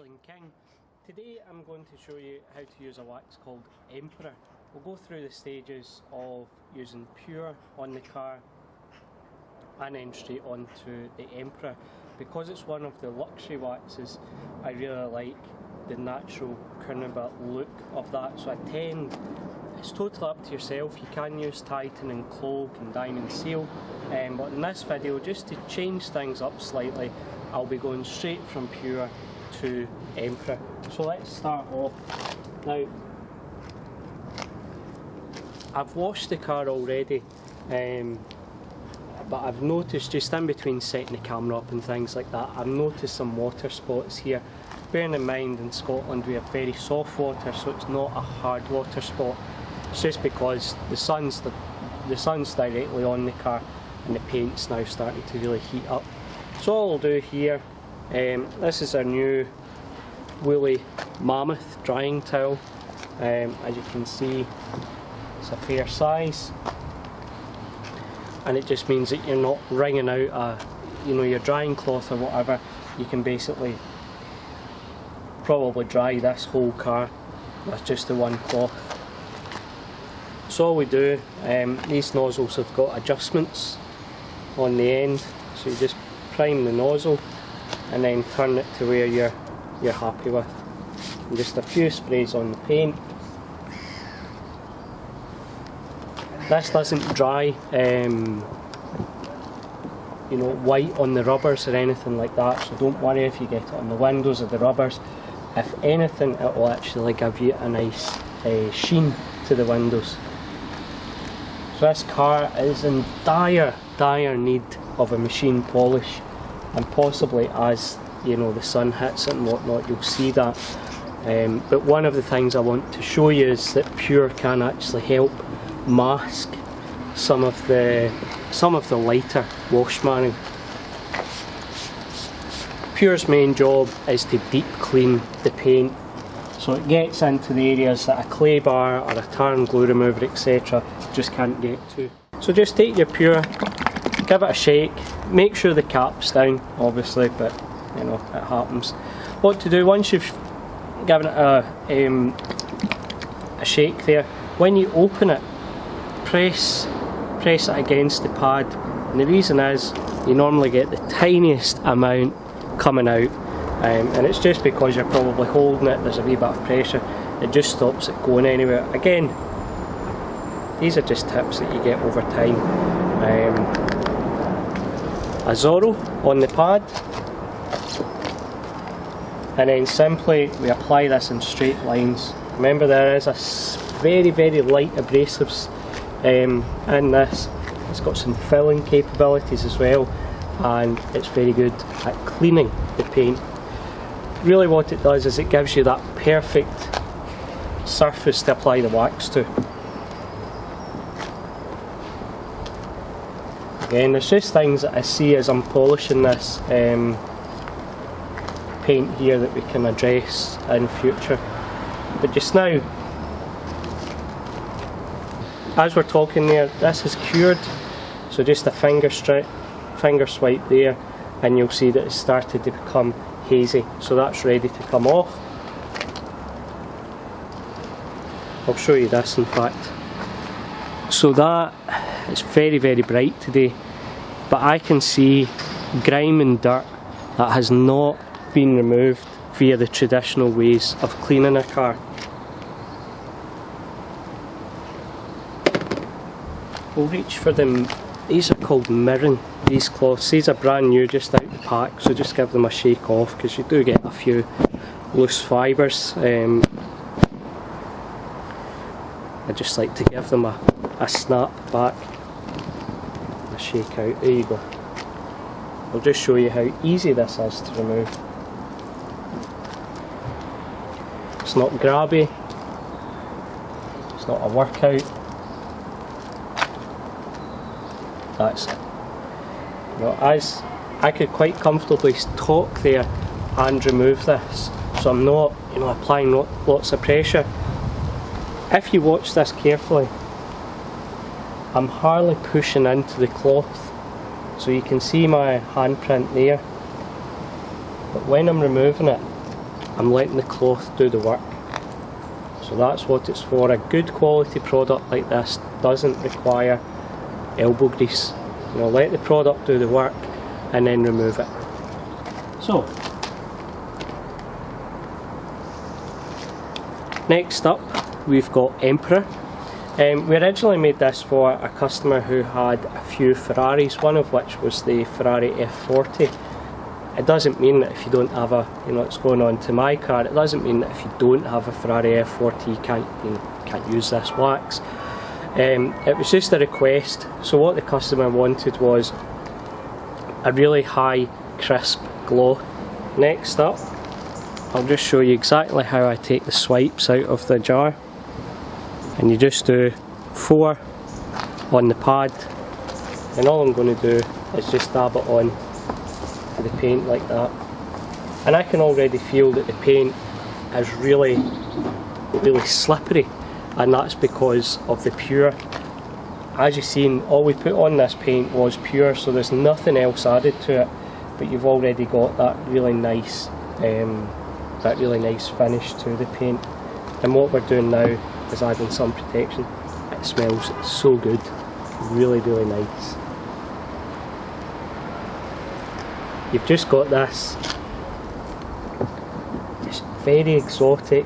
Wrestling King. Today I'm going to show you how to use a wax called Emperor. We'll go through the stages of using Pure on the car and then straight on to the Emperor. Because it's one of the luxury waxes, I really like the natural Carnauba look of that, so it's totally up to yourself. You can use Titan and Cloak and Diamond Seal, but in this video, just to change things up slightly, I'll be going straight from Pure to Emperor. So let's start off. Now, I've washed the car already, but I've noticed just in between setting the camera up and things like that, I've noticed some water spots here. Bearing in mind in Scotland we have very soft water, so it's not a hard water spot. It's just because the sun's directly on the car and the paint's now starting to really heat up. So all I'll do here, this is our new woolly mammoth drying towel. As you can see, it's a fair size, and it just means that you're not wringing out your drying cloth or whatever. You can basically probably dry this whole car with just the one cloth. So all we do, these nozzles have got adjustments on the end, so you just prime the nozzle and then turn it to where you're happy with. And just a few sprays on the paint. This doesn't dry white on the rubbers or anything like that, so don't worry if you get it on the windows or the rubbers. If anything, it will actually give you a nice sheen to the windows. So this car is in dire need of a machine polish, and possibly as the sun hits it and whatnot, you'll see that. But one of the things I want to show you is that Pure can actually help mask some of the lighter wash marring. Pure's main job is to deep clean the paint, so it gets into the areas that a clay bar or a tar and glue remover etc. just can't get to. So just take your Pure, give it a shake, make sure the cap's down obviously, but it happens. What to do once you've given it a shake there, when you open it, press it against the pad, and the reason is you normally get the tiniest amount coming out, and it's just because you're probably holding it, there's a wee bit of pressure, it just stops it going anywhere. Again, these are just tips that you get over time. A Zorro on the pad, and then simply we apply this in straight lines. Remember, there is a very light abrasives in this. It's got some filling capabilities as well, and it's very good at cleaning the paint. Really what it does is it gives you that perfect surface to apply the wax to. Again, there's just things that I see as I'm polishing this paint here that we can address in future. But just now, as we're talking there, this is cured, so just a finger swipe there and you'll see that it's started to become hazy, so that's ready to come off. I'll show you this in fact. So that is very bright today, but I can see grime and dirt that has not been removed via the traditional ways of cleaning a car. We'll reach for them. These are called mirroring, these cloths. These are brand new, just out the pack, so just give them a shake off because you do get a few loose fibres. I just like to give them a snap back, a shake out. There you go. I'll just show you how easy this is to remove. It's not grabby, it's not a workout. That's it. As I could quite comfortably talk there and remove this, so I'm not applying lots of pressure. If you watch this carefully, I'm hardly pushing into the cloth, so you can see my handprint there, but when I'm removing it, I'm letting the cloth do the work. So that's what it's for. A good quality product like this doesn't require elbow grease. You know, let the product do the work and then remove it. So, next up we've got Emperor. We originally made this for a customer who had a few Ferraris, one of which was the Ferrari F40. It doesn't mean that if you don't have a, you know, it's going on to my car, it doesn't mean that if you don't have a Ferrari F40 you can't use this wax. It was just a request, so what the customer wanted was a really high crisp glow. Next up, I'll just show you exactly how I take the swipes out of the jar. And you just do 4 on the pad, and all I'm going to do is just dab it on to the paint like that. And I can already feel that the paint is really slippery, and that's because of the pure. As you've seen, all we put on this paint was pure, so there's nothing else added to it, but you've already got that really nice finish to the paint. And what we're doing now is adding some protection. It smells so good, really nice. You've just got this, it's very exotic,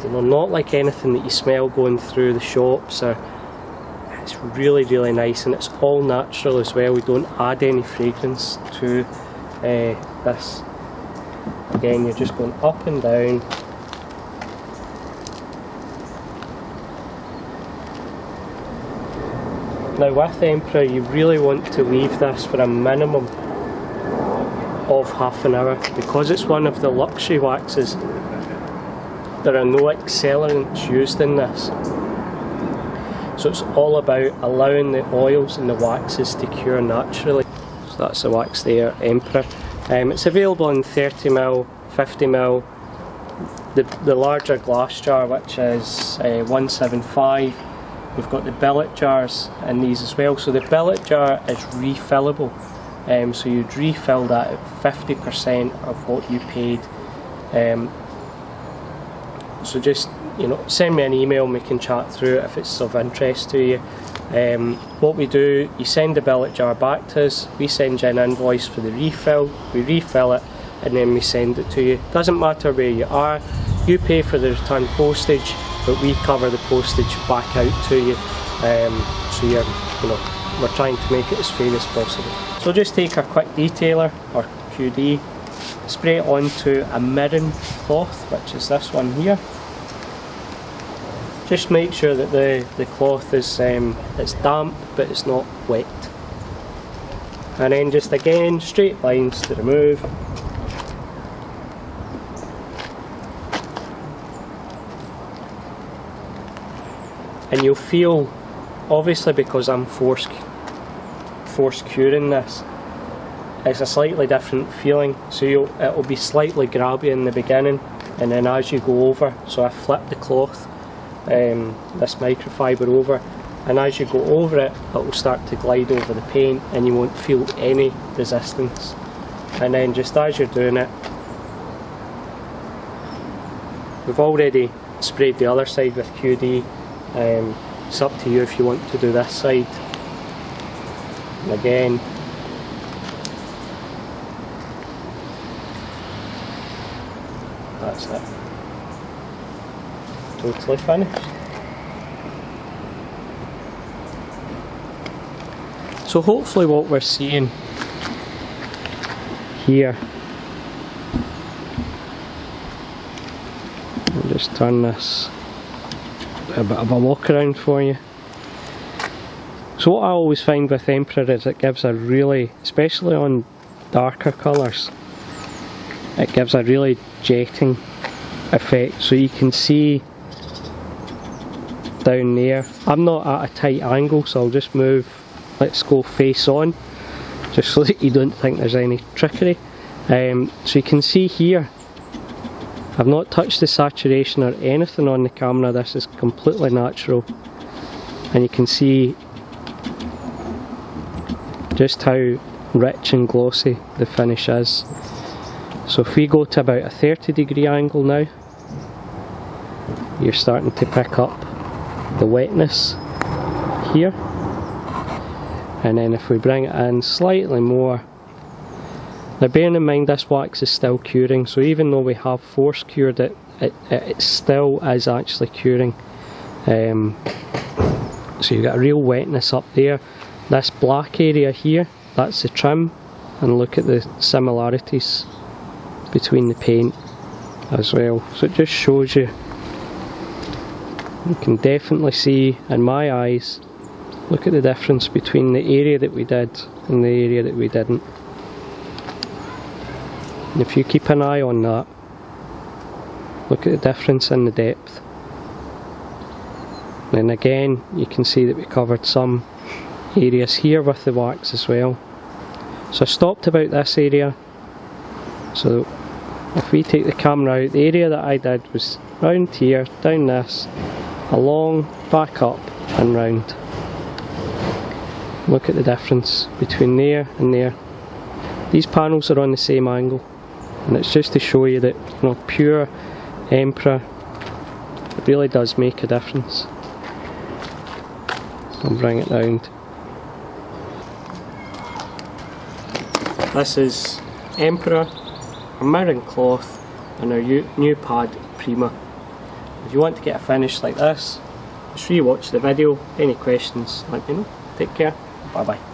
you know, not like anything that you smell going through the shops. It's really nice, and it's all natural as well. We don't add any fragrance to this. Again, you're just going up and down. Now with Emperor, you really want to leave this for a minimum of half an hour. Because it's one of the luxury waxes, there are no accelerants used in this. So it's all about allowing the oils and the waxes to cure naturally. So that's the wax there, Emperor. It's available in 30ml, 50ml, the larger glass jar, which is 175. We've got the billet jars in these as well. So the billet jar is refillable, so you'd refill that at 50% of what you paid. So just, you know, send me an email and we can chat through it if it's of interest to you. What we do, you send the billet jar back to us, we send you an invoice for the refill, we refill it, and then we send it to you. Doesn't matter where you are, you pay for the return postage, but we cover the postage back out to you. So you're, you know, we're trying to make it as fair as possible. So just take a quick detailer or QD, spray it onto a mirroring cloth, which is this one here. Just make sure that the cloth is it's damp but it's not wet. And then just again, straight lines to remove. And you'll feel, obviously because I'm force curing this, it's a slightly different feeling. So it'll be slightly grabby in the beginning, and then as you go over, so I flip the cloth, this microfibre over, and as you go over it, it will start to glide over the paint and you won't feel any resistance. And then just as you're doing it, we've already sprayed the other side with QD. It's up to you if you want to do this side. And again, that's it. Totally finished. So hopefully what we're seeing here, I'll just turn this a bit of a walk around for you. So what I always find with Emperor is it gives a really, especially on darker colours, it gives a really jetting effect. So you can see down there, I'm not at a tight angle, so I'll just move, let's go face on, just so that you don't think there's any trickery. So you can see here, I've not touched the saturation or anything on the camera, this is completely natural. And you can see just how rich and glossy the finish is. So if we go to about a 30-degree angle now, you're starting to pick up the wetness here. And then if we bring it in slightly more, now bearing in mind this wax is still curing, so even though we have force cured it, it still is actually curing. So you've got a real wetness up there. This black area here, that's the trim, and look at the similarities between the paint as well. So it just shows you, you can definitely see in my eyes, look at the difference between the area that we did and the area that we didn't. And if you keep an eye on that, look at the difference in the depth. And again, you can see that we covered some areas here with the wax as well. So I stopped about this area. So if we take the camera out, the area that I did was round here, down this, along, back up and round. Look at the difference between there and there. These panels are on the same angle, and it's just to show you that, you know, pure Emperor, it really does make a difference. I'll bring it round. This is Emperor, our mirroring cloth, and our new pad Prima. If you want to get a finish like this, just re-watch the video. Any questions, let me know. Take care. Bye bye.